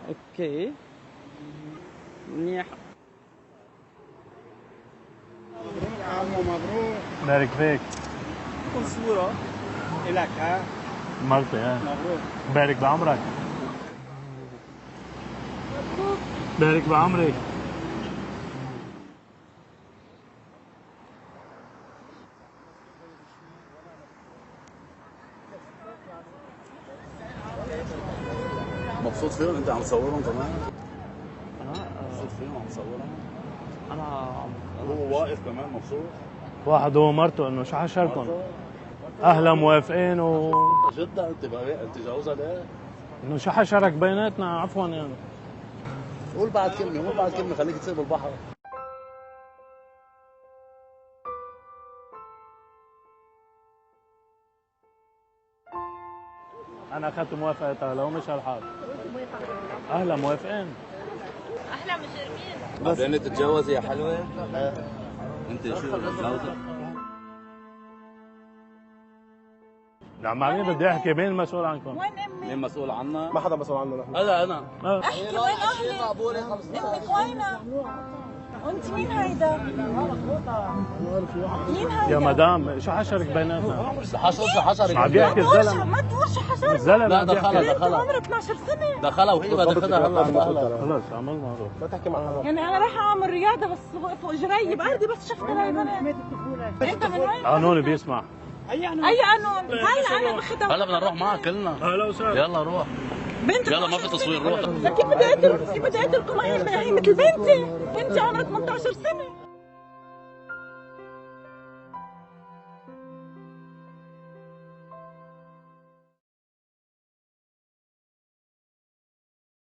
اوكي منيح. مبروك عمو، مبروك. بارك فيك. كل صورة إلك ها. مرتي ها. مبروك. بارك بعمرك. بارك بعمرك. مبسوط فيهم؟ انت عم تصورهم كمان؟ مبسوط فيهم عم تصورهم؟ انا هو واقف كمان مبسوط؟ واحد هو مرته انه شو حشركم؟ اهلا موافقين جدا. انت جوزها ليه؟ انه شو حشرك بيناتنا عفوا يعني. قول بعد كلمة خليك تصير بالبحر. انا اخذت موافقتها لو مش هالحال. اهلا موافقين. احلى مجرمين. بعدين تتجوزي يا حلوة؟ انت شو تتجوزي؟ نعم مين بدي احكي؟ مين المسؤول عنكم؟ وين امي؟ مين مسؤول عنا؟ ما حدا مسؤول عنه نحن. هذا انا. احكي وين اهلي؟ امك وينها؟ وانت مين هيدا؟ مين هيدا؟ يا مدام شو حشرك بيناتنا؟ حشر عم بيحكي الزلمه. ما تقول شو حشرك. الزلمه لا عم بيحكي. دخلها عمرها 12 سنة. دخلها وهي بدها هلا بأهلها. خلص عمل معروف. لا تحكي معها. يعني انا رايحة اعمل رياضة بس وقفوا اجري بأرضي بس شفت هاي بنات. انت من وين؟ قانوني بيسمع. اي قانون؟ هلا انا بخدها. هلا بدنا نروح معها كلنا. اهلا وسهلا. يلا روح. بنت يلا ما في تصوير روح. كيف بدي اقتلكم؟ هي مثل بنتي. بنتي عمرها 18 سنة.